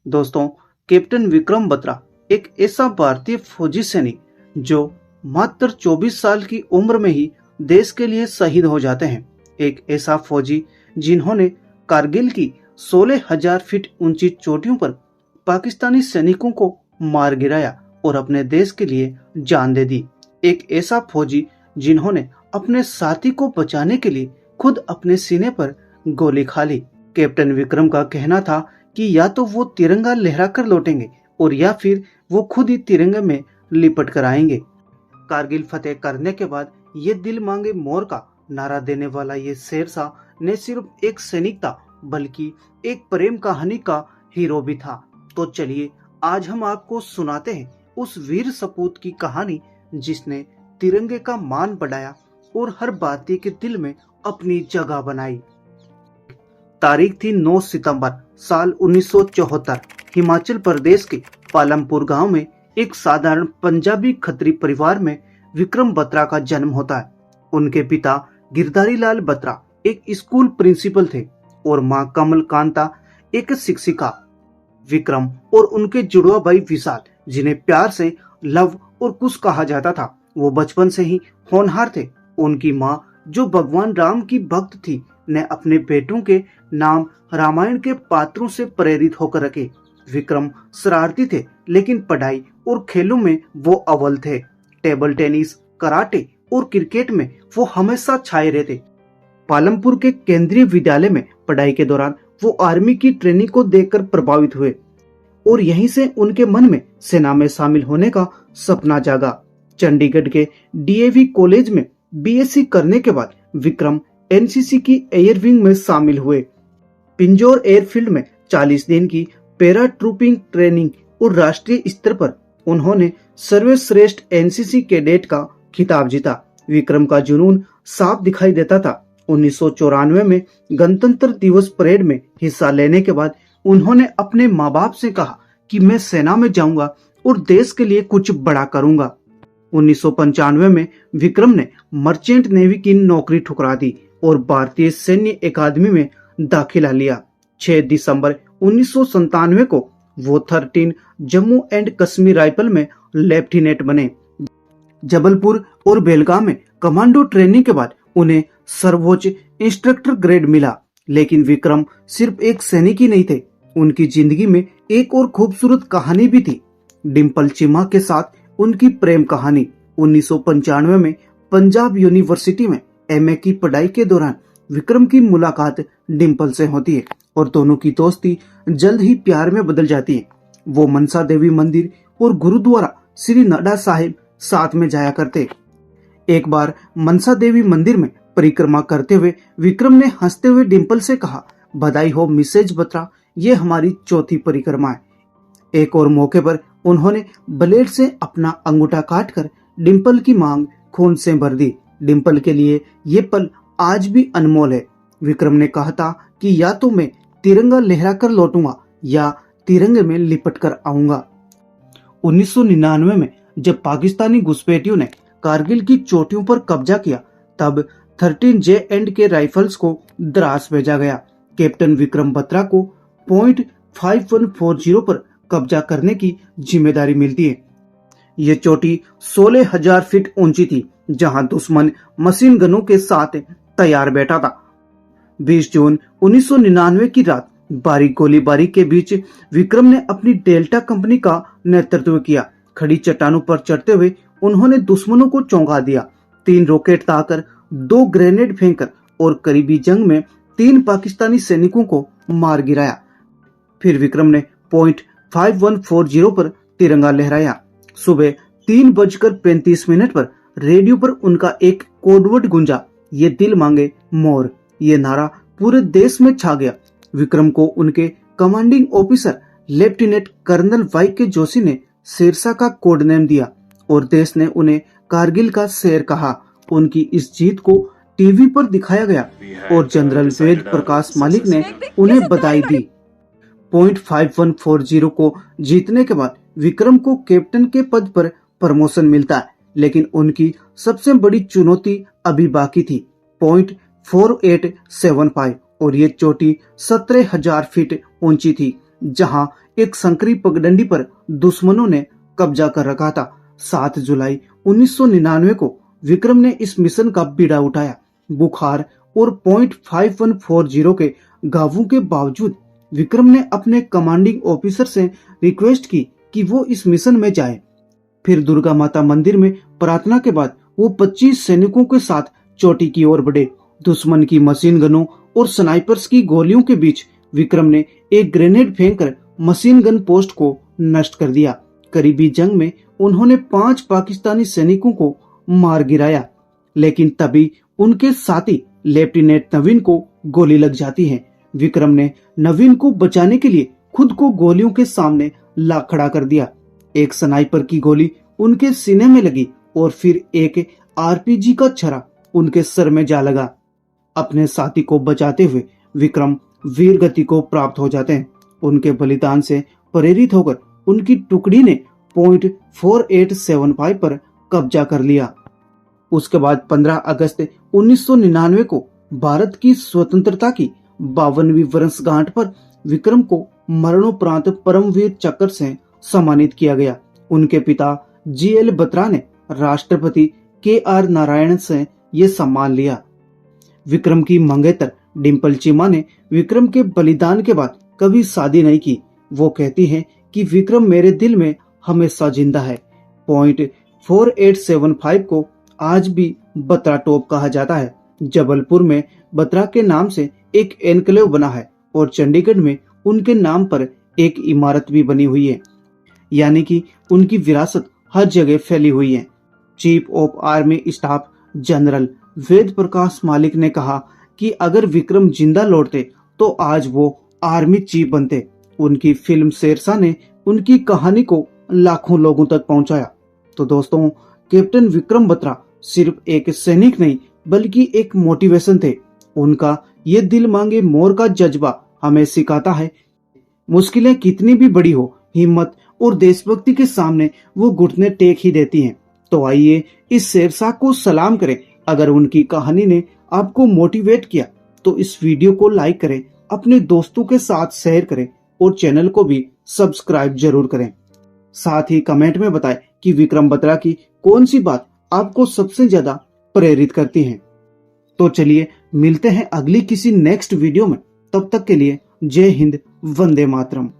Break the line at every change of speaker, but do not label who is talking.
दोस्तों, कैप्टन विक्रम बत्रा एक ऐसा भारतीय फौजी सैनिक जो मात्र 24 साल की उम्र में ही देश के लिए शहीद हो जाते हैं। एक ऐसा फौजी जिन्होंने कारगिल की 16,000 फीट ऊंची चोटियों पर पाकिस्तानी सैनिकों को मार गिराया और अपने देश के लिए जान दे दी। एक ऐसा फौजी जिन्होंने अपने साथी को बचाने के लिए खुद अपने सीने पर गोली खा ली। कैप्टन विक्रम का कहना था कि या तो वो तिरंगा लहरा कर लौटेंगे और या फिर वो खुद ही तिरंगे में लिपट कर आएंगे। कारगिल फतेह करने के बाद ये दिल मांगे मोर का नारा देने वाला ये शेरशाह न सिर्फ एक सैनिक था बल्कि एक प्रेम कहानी का हीरो भी था। तो चलिए आज हम आपको सुनाते हैं उस वीर सपूत की कहानी जिसने तिरंगे का मान बढ़ाया और हर भारतीय के दिल में अपनी जगह बनाई। तारीख थी 9 सितंबर साल 1974। हिमाचल प्रदेश के पालमपुर गांव में एक साधारण पंजाबी खत्री परिवार में विक्रम बत्रा का जन्म होता है। उनके पिता गिरधारी लाल बत्रा एक स्कूल प्रिंसिपल थे और मां कमल कांता एक शिक्षिका। विक्रम और उनके जुड़वा भाई विशाल, जिन्हें प्यार से लव और कुश कहा जाता था, वो बचपन से ही होनहार थे। उनकी मां, जो भगवान राम की भक्त थी, ने अपने बेटों के नाम रामायण के पात्रों से प्रेरित होकर रखे। विक्रम शरारती थे लेकिन पढ़ाई और खेलों में वो अव्वल थे। टेबल टेनिस, कराटे और क्रिकेट में वो हमेशा छाए रहते। पालमपुर के केंद्रीय विद्यालय में पढ़ाई के दौरान वो आर्मी की ट्रेनिंग को देखकर प्रभावित हुए और यहीं से उनके मन में सेना में शामिल होने का सपना जागा। चंडीगढ़ के डीएवी कॉलेज में बीएससी करने के बाद विक्रम एनसीसी की एयर विंग में शामिल हुए। पिंजौर एयरफील्ड में 40 दिन की पैरा ट्रूपिंग ट्रेनिंग और राष्ट्रीय स्तर पर उन्होंने सर्वश्रेष्ठ एनसीसी कैडेट का खिताब जीता। विक्रम का जुनून साफ दिखाई देता था। 1994 में गणतंत्र दिवस परेड में हिस्सा लेने के बाद उन्होंने अपने माँ बाप से कहा कि मैं सेना में जाऊंगा और देश के लिए कुछ बड़ा करूंगा। 1995 में विक्रम ने मर्चेंट नेवी की नौकरी ठुकरा दी और भारतीय सैन्य अकादमी में दाखिला लिया। 6 दिसंबर 1997 को वो 13 जम्मू एंड कश्मीर राइफल में लेफ्टिनेंट बने। जबलपुर और बेलगाम में कमांडो ट्रेनिंग के बाद उन्हें सर्वोच्च इंस्ट्रक्टर ग्रेड मिला। लेकिन विक्रम सिर्फ एक सैनिक ही नहीं थे, उनकी जिंदगी में एक और खूबसूरत कहानी भी थी। डिम्पल चिमा के साथ उनकी प्रेम कहानी। 1995 में पंजाब यूनिवर्सिटी में एमए की पढ़ाई के दौरान विक्रम की मुलाकात डिम्पल से होती है और दोनों की दोस्ती जल्द ही प्यार में बदल जाती है। वो मनसा देवी मंदिर और गुरुद्वारा श्री नड्डा साहिब साथ में जाया करते। एक बार मनसा देवी मंदिर में परिक्रमा करते हुए विक्रम ने हंसते हुए डिम्पल से कहा, बधाई हो मिसेज बत्रा, ये हमारी चौथी परिक्रमा है। एक और मौके पर उन्होंने ब्लेड से अपना अंगूठा काटकर डिम्पल की मांग खून से भर दी। डिम्पल के लिए ये पल आज भी अनमोल है। विक्रम ने कहा था कि या तो मैं तिरंगा लहरा कर लौटूंगा या तिरंगे में लिपट कर आऊंगा। 1999 में जब पाकिस्तानी घुसपैठियों ने कारगिल की चोटियों पर कब्जा किया, तब 13 J&K राइफल्स को द्रास भेजा गया। कैप्टन विक्रम बत्रा को पॉइंट 5140 पर कब्जा करने की जिम्मेदारी मिलती है। ये चोटी 16,000 फीट ऊंची थी, जहां दुश्मन मशीन गनों के साथ तैयार बैठा था। 20 जून 1999 की रात बारीक गोलीबारी के बीच विक्रम ने अपनी डेल्टा कंपनी का नेतृत्व किया। खड़ी चट्टानों पर चढ़ते हुए उन्होंने दुश्मनों को चौंका दिया। 3 रॉकेट दागकर, 2 ग्रेनेड फेंककर और करीबी जंग में 3 पाकिस्तानी सैनिकों को मार गिराया। फिर विक्रम ने पॉइंट 5140 पर तिरंगा लहराया। सुबह 3:35 पर रेडियो पर उनका एक कोडवर्ड गूंजा, ये दिल मांगे मोर। ये नारा पूरे देश में छा गया। विक्रम को उनके commanding officer lieutenant colonel Y K. Joshi ने शेरशाह का कोड नेम दिया और देश ने उन्हें कारगिल का शेर कहा। उनकी इस जीत को टीवी पर दिखाया गया और जनरल वेद प्रकाश मालिक ने उन्हें बधाई दी। पॉइंट 5140 को जीतने के बाद विक्रम को कैप्टन के पद पर प्रमोशन मिलता है, लेकिन उनकी सबसे बड़ी चुनौती अभी बाकी थी। पॉइंट 4875 और ये चोटी 17,000 फीट ऊंची थी, जहां एक संकरी पगडंडी पर दुश्मनों ने कब्जा कर रखा था। 7 जुलाई 1999 को विक्रम ने इस मिशन का बीड़ा उठाया। बुखार और .5140 के घावों के बावजूद विक्रम ने अपने कमांडिंग ऑफिसर से रिक्वेस्ट की कि वो इस मिशन में जाए। फिर दुर्गा माता मंदिर में प्रार्थना के बाद वो 25 सैनिकों के साथ चोटी की ओर बढ़े। दुश्मन की मशीन गनों और स्नाइपर्स की गोलियों के बीच विक्रम ने एक ग्रेनेड फेंककर मशीन गन पोस्ट को नष्ट कर दिया। करीबी जंग में उन्होंने 5 पाकिस्तानी सैनिकों को मार गिराया, लेकिन तभी उनके साथी लेफ्टिनेंट नवीन को गोली लग जाती है। विक्रम ने नवीन को बचाने के लिए खुद को गोलियों के सामने ला खड़ा कर दिया। एक स्नाइपर की गोली उनके सीने में लगी और फिर एक आरपीजी का छर्रा उनके सर में जा लगा। अपने साथी को बचाते हुए विक्रम वीर गति को प्राप्त हो जाते हैं। उनके बलिदान से प्रेरित होकर उनकी टुकड़ी ने .4875 पर कब्जा कर लिया। उसके बाद 15 अगस्त 1999 को भारत की स्वतंत्रता की 52वीं वर्षगांठ पर विक्रम को मरणोपरांत परमवीर चक्र से सम्मानित किया गया। उनके पिता GL बत्रा ने राष्ट्रपति KR नारायण से ये सम्मान लिया। विक्रम की मंगेतर डिम्पल चीमा ने विक्रम के बलिदान के बाद कभी शादी नहीं की। वो कहती हैं कि विक्रम मेरे दिल में हमेशा जिंदा है। .4875 को आज भी बत्रा टॉप कहा जाता है। जबलपुर में बत्रा के नाम से एक एनक्लेव बना है और चंडीगढ़ में उनके नाम पर एक इमारत भी बनी हुई है, यानी कि उनकी विरासत हर जगह फैली हुई है। Chief of army staff general Ved Prakash Malik ने कहा कि अगर विक्रम जिंदा लौटते तो आज वो आर्मी चीफ बनते। उनकी फिल्म शेरशाह ने उनकी कहानी को लाखों लोगों तक पहुंचाया। तो दोस्तों, कैप्टन विक्रम बत्रा सिर्फ एक सैनिक नहीं बल्कि एक मोटिवेशन थे। उनका ये दिल मांगे मोर का जज्बा हमें सिखाता है, मुश्किलें कितनी भी बड़ी हो, हिम्मत और देशभक्ति के सामने वो घुटने टेक ही देती हैं। तो आइए इस शेरशाह को सलाम करें। अगर उनकी कहानी ने आपको मोटिवेट किया तो इस वीडियो को लाइक करें, अपने दोस्तों के साथ शेयर करें और चैनल को भी सब्सक्राइब जरूर करें। साथ ही कमेंट में बताएं कि विक्रम बत्रा की कौन सी बात आपको सबसे ज्यादा प्रेरित करती है। तो चलिए मिलते हैं अगली किसी नेक्स्ट वीडियो में। तब तक के लिए जय हिंद, वंदे मातरम।